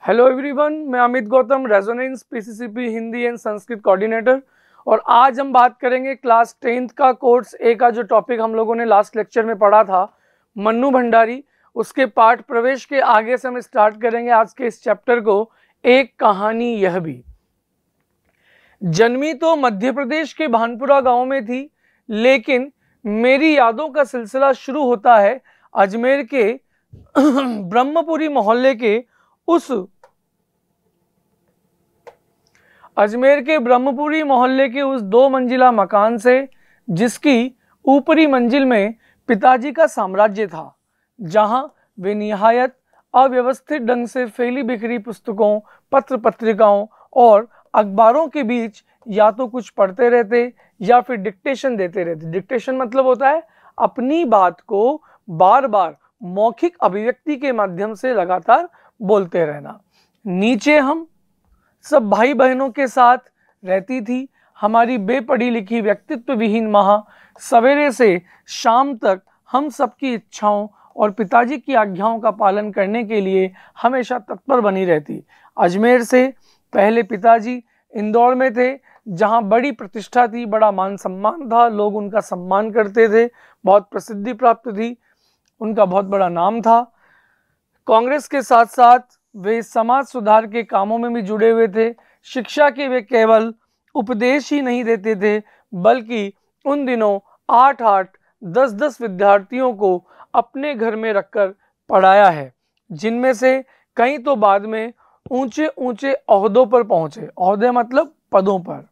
Hello everyone, मैं Amit Gautam, Resonance PCCP Hindi and Sanskrit coordinator. और आज हम बात करेंगे क्लास 10th का कोर्स ए का जो टॉपिक हम लोगों ने लास्ट लेक्चर में पढ़ा था, मन्नू भंडारी, उसके पाठ प्रवेश के आगे से हम स्टार्ट करेंगे आज के इस चैप्टर को। एक कहानी यह भी। जन्मी तो मध्य प्रदेश के भानपुरा गांव में थी, लेकिन मेरी यादों का सिलसिला शुरू होता है अजमेर के ब्रह्मपुरी मोहल्ले के उस दो मंजिला मकान से, जिसकी ऊपरी मंजिल में पिताजी का साम्राज्य था, जहां वे निहायत अव्यवस्थित ढंग से फैली बिखरी पुस्तकों, पत्र पत्रिकाओं और अखबारों के बीच या तो कुछ पढ़ते रहते या फिर डिक्टेशन देते रहते। डिक्टेशन मतलब होता है अपनी बात को बार बार मौखिक अभिव्यक्ति के माध्यम से लगातार बोलते रहना। नीचे हम सब भाई बहनों के साथ रहती थी हमारी बेपढ़ी लिखी व्यक्तित्व विहीन माँ। सवेरे से शाम तक हम सबकी इच्छाओं और पिताजी की आज्ञाओं का पालन करने के लिए हमेशा तत्पर बनी रहती। अजमेर से पहले पिताजी इंदौर में थे, जहां बड़ी प्रतिष्ठा थी, बड़ा मान सम्मान था, लोग उनका सम्मान करते थे, बहुत प्रसिद्धि प्राप्त थी, उनका बहुत बड़ा नाम था। कांग्रेस के साथ साथ वे समाज सुधार के कामों में भी जुड़े हुए थे। शिक्षा के वे केवल उपदेश ही नहीं देते थे, बल्कि उन दिनों 8-8, 10-10 विद्यार्थियों को अपने घर में रखकर पढ़ाया है, जिनमें से कई तो बाद में ऊंचे ऊंचे ओहदों पर पहुंचे। ओहदे मतलब पदों पर।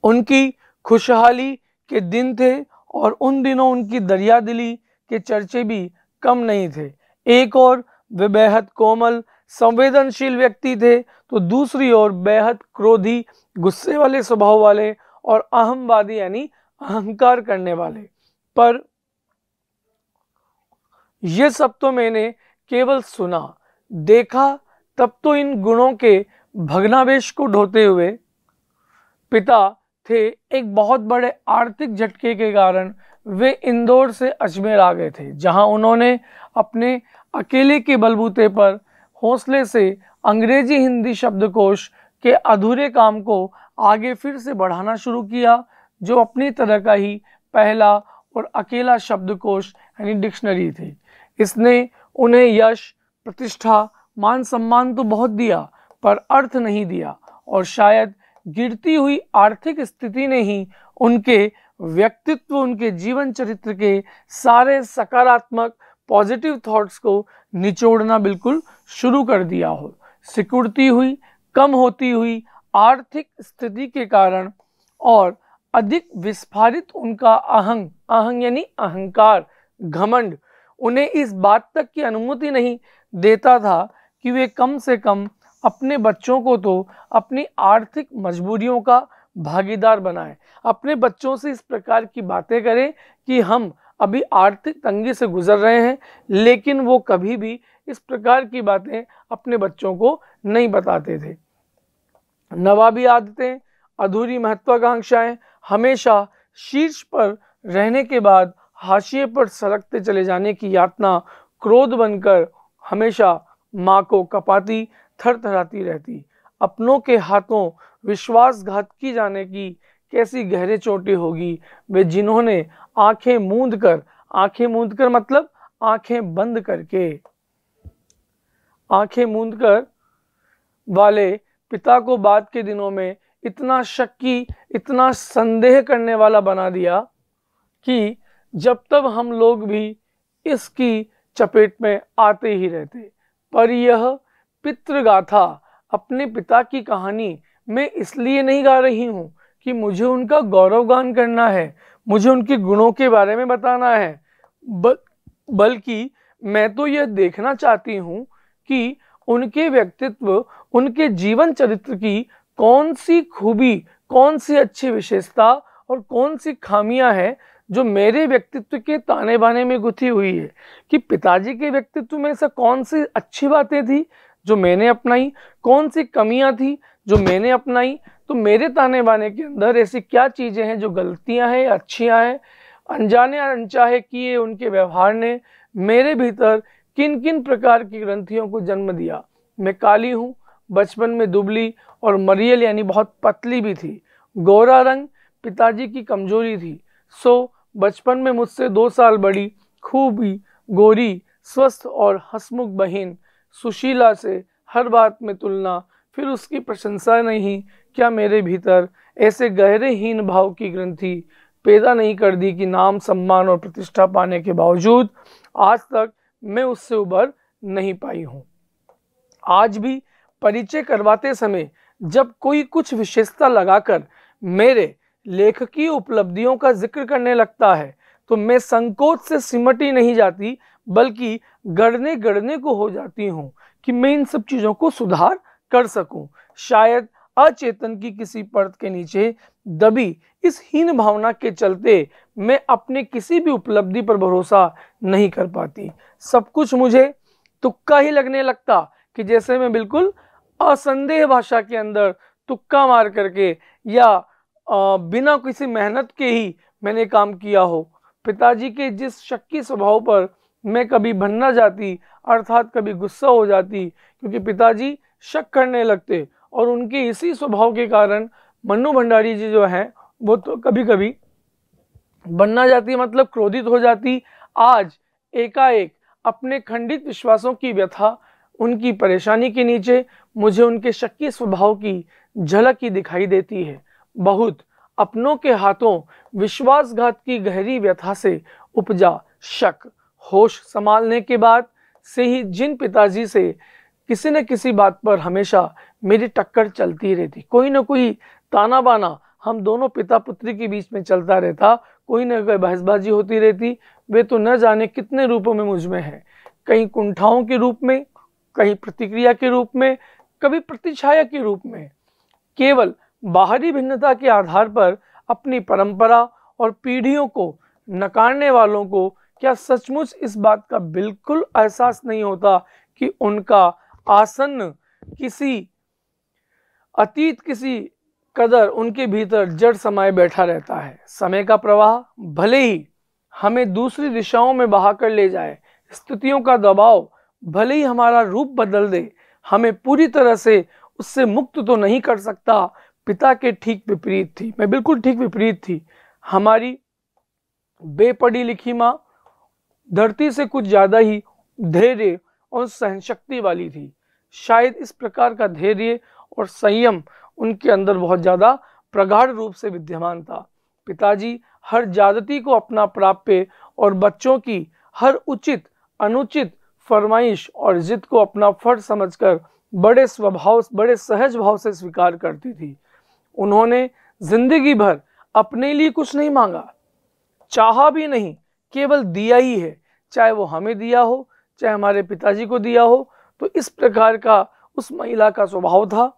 उनकी खुशहाली के दिन थे और उन दिनों उनकी दरियादिली के चर्चे भी कम नहीं थे। एक और वे बेहद कोमल संवेदनशील व्यक्ति थे, तो दूसरी ओर बेहद क्रोधी, गुस्से वाले स्वभाव वाले और अहमवादी यानी अहंकार करने वाले। पर यह सब तो मैंने केवल सुना, देखा तब तो इन गुणों के भग्नावेश को ढोते हुए पिता थे। एक बहुत बड़े आर्थिक झटके के कारण वे इंदौर से अजमेर आ गए थे, जहां उन्होंने अपने अकेले के बलबूते पर हौसले से अंग्रेजी हिंदी शब्दकोश के अधूरे काम को आगे फिर से बढ़ाना शुरू किया, जो अपनी तरह का ही पहला और अकेला शब्दकोश यानी डिक्शनरी थी। इसने उन्हें यश, प्रतिष्ठा, मान सम्मान तो बहुत दिया, पर अर्थ नहीं दिया, और शायद गिरती हुई आर्थिक स्थिति ने ही उनके व्यक्तित्व, उनके जीवन चरित्र के सारे सकारात्मक पॉजिटिव थॉट्स को निचोड़ना बिल्कुल शुरू कर दिया हो। सिकुड़ती हुई, कम होती हुई आर्थिक स्थिति के कारण और अधिक विस्फारित उनका अहंग यानी अहंकार, घमंड, उन्हें इस बात तक की अनुमति नहीं देता था कि वे कम से कम अपने बच्चों को तो अपनी आर्थिक मजबूरियों का भागीदार बनाएं, अपने बच्चों से इस प्रकार की बातें करें कि हम अभी आर्थिक तंगी से गुजर रहे हैं, लेकिन वो कभी भी इस प्रकार की बातें अपने बच्चों को नहीं बताते थे। नवाबी आदतें, अधूरी महत्वाकांक्षाएं, हमेशा शीर्ष पर रहने के बाद हाशिए पर सरकते चले जाने की यातना क्रोध बनकर हमेशा माँ को कपाती, थरथराती रहती। अपनों के हाथों विश्वासघात की जाने की कैसी गहरे चोटें होगी वे जिन्होंने आंखें मूंद कर मतलब आंखें बंद कर वाले पिता को बाद के दिनों में इतना शक्की, इतना संदेह करने वाला बना दिया कि जब तब हम लोग भी इसकी चपेट में आते ही रहते। पर यह पितृगाथा, अपने पिता की कहानी मैं इसलिए नहीं गा रही हूँ कि मुझे उनका गौरवगान करना है, मुझे उनके गुणों के बारे में बताना है, बल्कि मैं तो यह देखना चाहती हूँ कि उनके व्यक्तित्व, उनके जीवन चरित्र की कौन सी खूबी, कौन सी अच्छी विशेषता और कौन सी खामियां हैं जो मेरे व्यक्तित्व के ताने बाने में गुथी हुई है। कि पिताजी के व्यक्तित्व में ऐसा कौन सी अच्छी बातें थी जो मैंने अपनाई, कौन सी कमियां थी जो मैंने अपनाई, तो मेरे ताने बाने के अंदर ऐसी क्या चीजें हैं जो गलतियां हैं या अच्छियां हैं। अनजाने अनचाहे किए उनके व्यवहार ने मेरे भीतर किन किन प्रकार की ग्रंथियों को जन्म दिया। मैं काली हूँ, बचपन में दुबली और मरियल यानी बहुत पतली भी थी। गोरा रंग पिताजी की कमजोरी थी। सो बचपन में मुझसे 2 साल बड़ी, खूब ही गोरी, स्वस्थ और हंसमुख बहन सुशीला से हर बात में तुलना, फिर उसकी प्रशंसा नहीं, क्या मेरे भीतर ऐसे गहरे हीन भाव की ग्रंथि पैदा नहीं कर दी कि नाम, सम्मान और प्रतिष्ठा पाने के बावजूद आज तक मैं उससे उबर नहीं पाई हूँ। आज भी परिचय करवाते समय जब कोई कुछ विशेषता लगाकर मेरे लेखकीय उपलब्धियों का जिक्र करने लगता है तो मैं संकोच से सिमटी नहीं जाती, बल्कि गड़ने गड़ने को हो जाती हूँ कि मैं इन सब चीज़ों को सुधार कर सकूं। शायद अचेतन की किसी परत के नीचे दबी इस हीन भावना के चलते मैं अपने किसी भी उपलब्धि पर भरोसा नहीं कर पाती। सब कुछ मुझे तुक्का ही लगने लगता कि जैसे मैं बिल्कुल असंदेह भाषा के अंदर तुक्का मार करके या बिना किसी मेहनत के ही मैंने काम किया हो। पिताजी के जिस शक्की स्वभाव पर मैं कभी भन्ना जाती, अर्थात कभी गुस्सा हो जाती, क्योंकि पिताजी शक करने लगते और उनके इसी स्वभाव के कारण मन्नू भंडारी जी जो हैं वो तो कभी कभी बनना जाती, मतलब क्रोधित हो जाती। आज एकाएक अपने खंडित विश्वासों की व्यथा, उनकी परेशानी के नीचे मुझे उनके शक्की स्वभाव की झलक ही दिखाई देती है। बहुत अपनों के हाथों विश्वासघात की गहरी व्यथा से उपजा शक, होश संभालने के बाद से ही जिन पिताजी से किसी न किसी बात पर हमेशा मेरी टक्कर चलती रहती, कोई न कोई ताना बाना हम दोनों पिता पुत्री के बीच में चलता रहता, कोई न कोई बहसबाजी होती रहती। वे तो न जाने कितने रूपों में मुझ में है, कहीं कुंठाओं के रूप में, कहीं प्रतिक्रिया के रूप में, कभी प्रतिछाया के रूप में। केवल बाहरी भिन्नता के आधार पर अपनी परंपरा और पीढ़ियों को नकारने वालों को क्या सचमुच इस बात का बिल्कुल एहसास नहीं होता कि उनका आसन्न किसी अतीत किसी कदर उनके भीतर जड़ समाये बैठा रहता है। समय का प्रवाह भले ही हमें दूसरी दिशाओं में बहा कर ले जाए, स्थितियों का दबाव भले ही हमारा रूप बदल दे, हमें पूरी तरह से उससे मुक्त तो नहीं कर सकता। पिता के ठीक विपरीत थी, मैं बिल्कुल ठीक विपरीत थी। हमारी बेपढ़ी लिखी माँ धरती से कुछ ज्यादा ही धैर्य और सहनशक्ति वाली थी। शायद इस प्रकार का धैर्य और संयम उनके अंदर बहुत ज्यादा प्रगाढ़ रूप से विद्यमान था। पिताजी हर ज्यादती को अपना प्राप्य और बच्चों की हर उचित अनुचित फरमाइश और जिद को अपना फर्ज समझकर बड़े सहज भाव से स्वीकार करती थी। उन्होंने जिंदगी भर अपने लिए कुछ नहीं मांगा, चाहा भी नहीं, केवल दिया ही है, चाहे वो हमें दिया हो, चाहे हमारे पिताजी को दिया हो। तो इस प्रकार का उस महिला का स्वभाव था।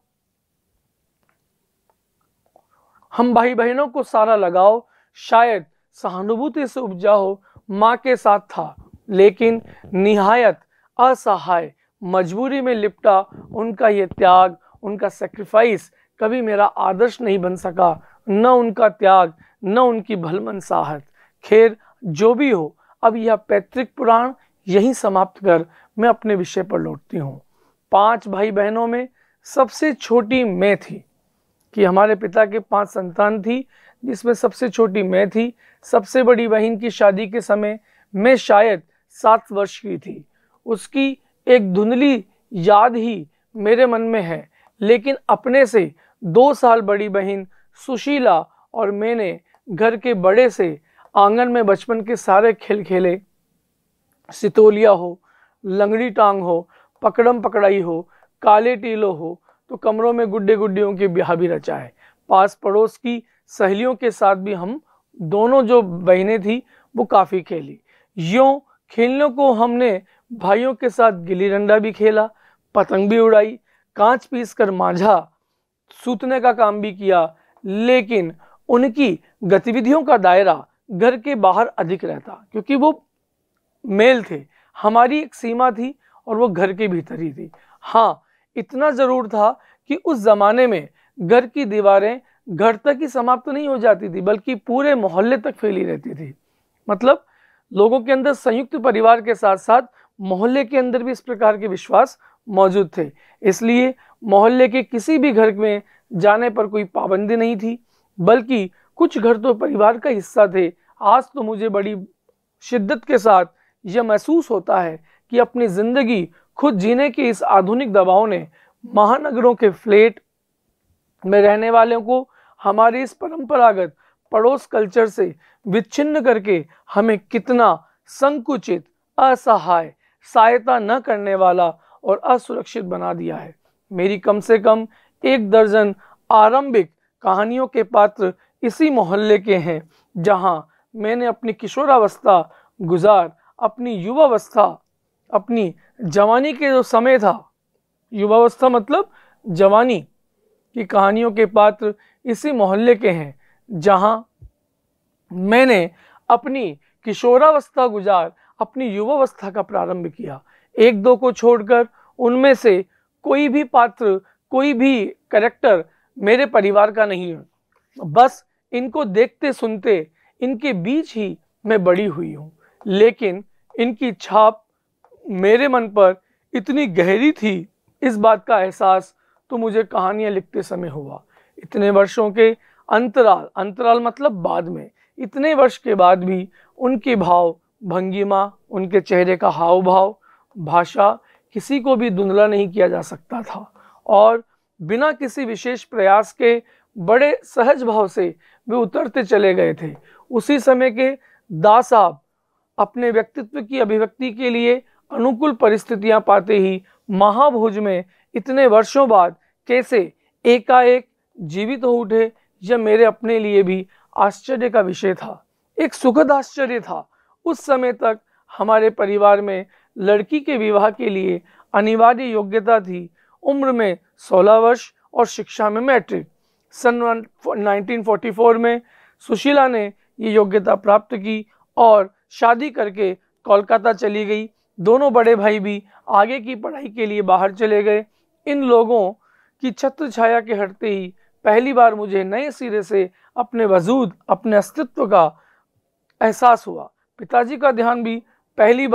हम भाई बहनों को सारा लगाव शायद सहानुभूति से उपजा हो माँ के साथ था, लेकिन निहायत असहाय मजबूरी में लिपटा उनका ये त्याग, उनका सैक्रिफाइस कभी मेरा आदर्श नहीं बन सका। न उनका त्याग, न उनकी भलमनसाहत। खैर जो भी हो, अब यह पैतृक पुराण यहीं समाप्त कर मैं अपने विषय पर लौटती हूँ। 5 भाई बहनों में सबसे छोटी मैं थी, कि हमारे पिता के 5 संतान थी, जिसमें सबसे छोटी मैं थी। सबसे बड़ी बहन की शादी के समय मैं शायद 7 वर्ष की थी। उसकी एक धुंधली याद ही मेरे मन में है, लेकिन अपने से 2 साल बड़ी बहन सुशीला और मैंने घर के बड़े से आंगन में बचपन के सारे खेल खेले। सितोलिया हो, लंगड़ी टांग हो, पकड़म पकड़ाई हो, काले टीलो हो, तो कमरों में गुड्डे गुड्डियों के ब्याह भी रचा है। पास पड़ोस की सहेलियों के साथ भी हम दोनों जो बहनें थी वो काफ़ी खेली। यूँ खेलने को हमने भाइयों के साथ गिल्ली डंडा भी खेला, पतंग भी उड़ाई, कांच पीस कर मांझा सूतने का काम भी किया। लेकिन उनकी गतिविधियों का दायरा घर के बाहर अधिक रहता, क्योंकि वो मेल थे। हमारी एक सीमा थी और वो घर के भीतर ही थी। हाँ, इतना जरूर था कि उस जमाने में घर की दीवारें घर तक ही समाप्त नहीं हो जाती थी, बल्कि पूरे मोहल्ले तक फैली रहती थी। मतलब लोगों के अंदर संयुक्त परिवार के साथ साथ मोहल्ले के अंदर भी इस प्रकार के विश्वास मौजूद थे। इसलिए मोहल्ले के किसी भी घर में जाने पर कोई पाबंदी नहीं थी, बल्कि कुछ घर तो परिवार का हिस्सा थे। आज तो मुझे बड़ी शिद्दत के साथ यह महसूस होता है कि अपनी ज़िंदगी खुद जीने के इस आधुनिक दबाव ने महानगरों के फ्लैट में रहने वालों को हमारे इस परंपरागत पड़ोस कल्चर से विच्छिन्न करके हमें कितना संकुचित, असहाय, सहायता न करने वाला और असुरक्षित बना दिया है। मेरी कम से कम 1 दर्जन आरंभिक कहानियों के पात्र इसी मोहल्ले के हैं, जहां मैंने अपनी किशोरावस्था गुजार, अपनी युवावस्था, अपनी जवानी के जो समय था, युवावस्था मतलब जवानी की कहानियों के पात्र इसी मोहल्ले के हैं, जहां मैंने अपनी किशोरावस्था गुजार, अपनी युवावस्था का प्रारंभ किया। 1-2 को छोड़कर उनमें से कोई भी पात्र, कोई भी कैरेक्टर मेरे परिवार का नहीं है। बस इनको देखते सुनते इनके बीच ही मैं बड़ी हुई हूँ, लेकिन इनकी छाप मेरे मन पर इतनी गहरी थी, इस बात का एहसास तो मुझे कहानियाँ लिखते समय हुआ। इतने वर्षों के अंतराल मतलब बाद में, इतने वर्ष के बाद भी उनके भाव भंगिमा, उनके चेहरे का हाव भाव, भाषा किसी को भी धुंधला नहीं किया जा सकता था, और बिना किसी विशेष प्रयास के बड़े सहज भाव से वे उतरते चले गए थे। उसी समय के दा साहब अपने व्यक्तित्व की अभिव्यक्ति के लिए अनुकूल परिस्थितियां पाते ही महाभोज में इतने वर्षों बाद कैसे एकाएक जीवित हो उठे, यह मेरे अपने लिए भी आश्चर्य का विषय था। एक सुखद आश्चर्य था। उस समय तक हमारे परिवार में लड़की के विवाह के लिए अनिवार्य योग्यता थी, उम्र में 16 वर्ष और शिक्षा में मैट्रिक। सन 1944 में सुशीला ने ये योग्यता प्राप्त की और शादी करके कोलकाता चली गई। दोनों बड़े भाई भी आगे की पढ़ाई के लिए बाहर चले गए। इन लोगों की छत्र छाया के हटते ही पहली बार मुझे नए सिरे से अपने वजूद, अपने अस्तित्व का एहसास हुआ। पिताजी का ध्यान भी पहली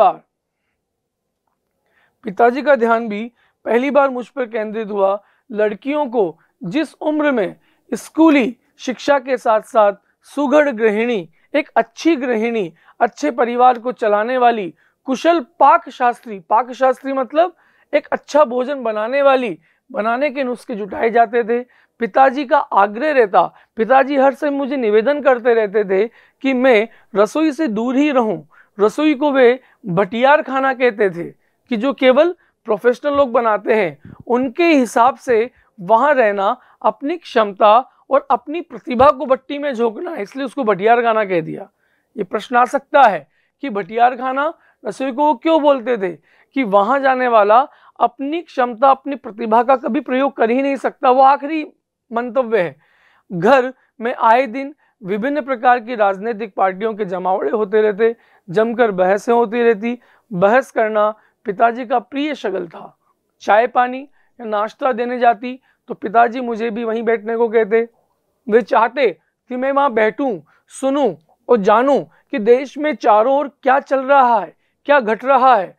बार मुझ पर केंद्रित हुआ। लड़कियों को जिस उम्र में स्कूली शिक्षा के साथ साथ सुघड़ गृहिणी, एक अच्छी गृहिणी, अच्छे परिवार को चलाने वाली, कुशल पाकशास्त्री मतलब एक अच्छा भोजन बनाने के नुस्खे जुटाए जाते थे। पिताजी का आग्रह रहता, पिताजी हर समय मुझे निवेदन करते रहते थे कि मैं रसोई से दूर ही रहूं। रसोई को वे भटियार खाना कहते थे कि जो केवल प्रोफेशनल लोग बनाते हैं। उनके हिसाब से वहां रहना अपनी क्षमता और अपनी प्रतिभा को भट्टी में झोंकना, इसलिए उसको भटियार खाना कह दिया। ये प्रश्न आ सकता है कि भटियार खाना रसोई को क्यों बोलते थे, कि वहां जाने वाला अपनी क्षमता, अपनी प्रतिभा का कभी प्रयोग कर ही नहीं सकता। वो आखिरी मंतव्य है। घर में आए दिन विभिन्न प्रकार की राजनीतिक पार्टियों के जमावड़े होते रहते, जमकर बहसें होती रहती। बहस करना पिताजी का प्रिय शगल था। चाय पानी या नाश्ता देने जाती तो पिताजी मुझे भी वहीं बैठने को कहते। वे चाहते कि मैं वहां बैठूं, सुनूं और जानूं कि देश में चारों ओर क्या चल रहा है, क्या घट रहा है।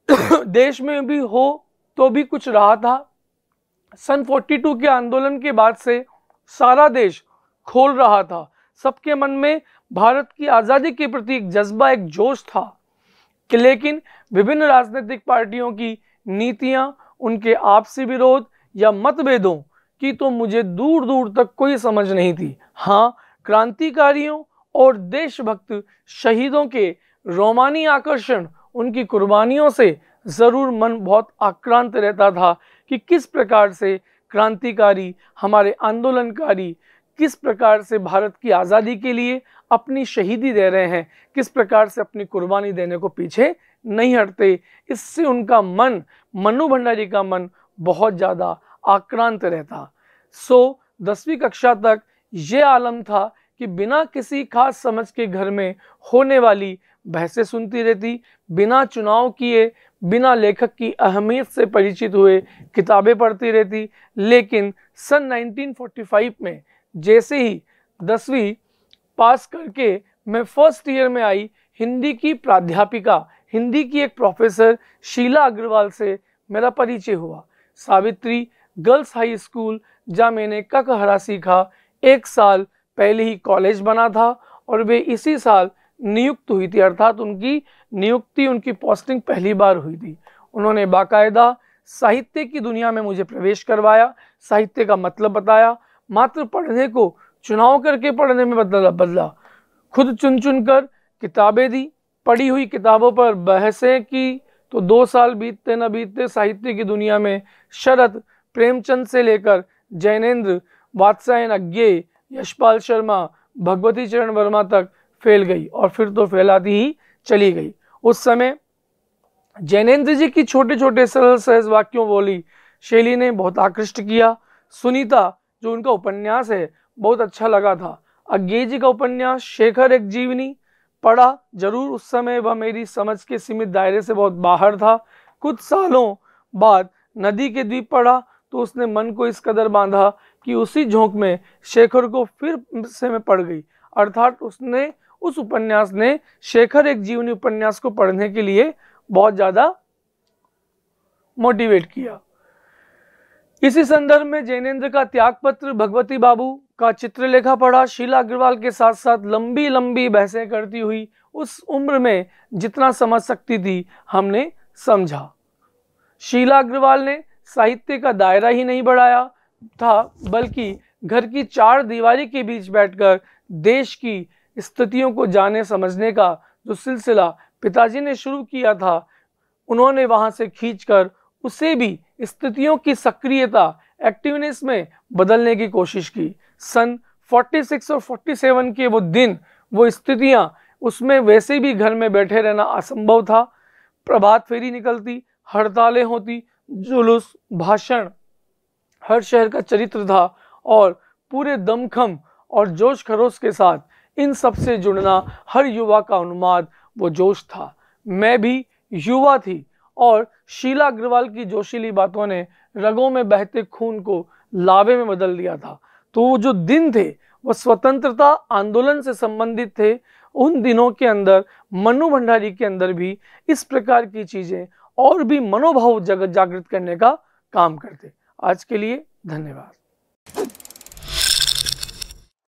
देश में भी हो तो भी कुछ रहा था। सन 42 के आंदोलन के बाद से सारा देश खोल रहा था। सबके मन में भारत की आज़ादी के प्रति एक जज्बा, एक जोश था, कि लेकिन विभिन्न राजनीतिक पार्टियों की नीतियां, उनके आपसी विरोध या मतभेदों की तो मुझे दूर दूर तक कोई समझ नहीं थी। हाँ, क्रांतिकारियों और देशभक्त शहीदों के रोमानी आकर्षण, उनकी कुर्बानियों से ज़रूर मन बहुत आक्रांत रहता था कि किस प्रकार से क्रांतिकारी, हमारे आंदोलनकारी किस प्रकार से भारत की आज़ादी के लिए अपनी शहीदी दे रहे हैं, किस प्रकार से अपनी कुर्बानी देने को पीछे नहीं हटते। इससे उनका मन, मन्नू भंडारी का मन बहुत ज़्यादा आक्रांत रहता। 10वीं कक्षा तक ये आलम था कि बिना किसी खास समझ के घर में होने वाली बहसें सुनती रहती, बिना चुनाव किए, बिना लेखक की अहमियत से परिचित हुए किताबें पढ़ती रहती। लेकिन सन 1945 में जैसे ही 10वीं पास करके मैं फर्स्ट ईयर में आई, हिंदी की प्राध्यापिका, हिंदी की एक प्रोफेसर शीला अग्रवाल से मेरा परिचय हुआ। सावित्री गर्ल्स हाई स्कूल जहाँ मैंने ककहरा सीखा। 1 साल पहले ही कॉलेज बना था और वे इसी साल नियुक्त हुई थी, अर्थात उनकी पोस्टिंग पहली बार हुई थी। उन्होंने बाकायदा साहित्य की दुनिया में मुझे प्रवेश करवाया, साहित्य का मतलब बताया। मात्र पढ़ने को चुनाव करके पढ़ने में बदला, खुद चुन चुन कर किताबें दी, पढ़ी हुई किताबों पर बहसें की, तो 2 साल बीतते न बीतते साहित्य की दुनिया में शरद प्रेमचंद से लेकर जैनेन्द्र, वात्स्यायन अज्ञेय, यशपाल शर्मा, भगवती चरण वर्मा तक फैल गई और फिर तो फैलाती ही चली गई। उस समय जैनेन्द्र जी की छोटे छोटे सरल सहज वाक्यों बोली शैली ने बहुत आकृष्ट किया। सुनीता जो उनका उपन्यास है बहुत अच्छा लगा था। अज्ञेय जी का उपन्यास शेखर एक जीवनी पढ़ा जरूर, उस समय वह मेरी समझ के सीमित दायरे से बहुत बाहर था। कुछ सालों बाद नदी के द्वीप पढ़ा तो उसने मन को इस कदर बांधा कि उसी झोंक में शेखर को फिर से मैं पढ़ गई, अर्थात उस उपन्यास ने शेखर एक जीवनी उपन्यास को पढ़ने के लिए बहुत ज्यादा मोटिवेट किया। इसी संदर्भ में जैनेन्द्र का त्यागपत्र, भगवती बाबू का चित्रलेखा पढ़ा। शीला अग्रवाल के साथ साथ लंबी लंबी बहसें करती हुई उस उम्र में जितना समझ सकती थी हमने समझा। शीला अग्रवाल ने साहित्य का दायरा ही नहीं बढ़ाया था, बल्कि घर की 4 दीवारी के बीच बैठकर देश की स्थितियों को जाने समझने का जो सिलसिला पिताजी ने शुरू किया था, उन्होंने वहां से खींचकर उसे भी स्थितियों की सक्रियता, एक्टिवनेस में बदलने की कोशिश की। सन 46 और 47 के वो दिन, वो स्थितियां, उसमें वैसे भी घर में बैठे रहना असंभव था। प्रभात फेरी निकलती, हड़तालें होती, जुलूस, भाषण, हर शहर का चरित्र था और पूरे दमखम और जोश खरोश के साथ इन सब से जुड़ना हर युवा का उन्माद, वो जोश था। मैं भी युवा थी और शीला अग्रवाल की जोशीली बातों ने रगों में बहते खून को लावे में बदल दिया था। तो वो जो दिन थे वो स्वतंत्रता आंदोलन से संबंधित थे। उन दिनों के अंदर मनु भंडारी के अंदर भी इस प्रकार की चीजें और भी मनोभाव जागृत करने का काम करते। आज के लिए धन्यवाद।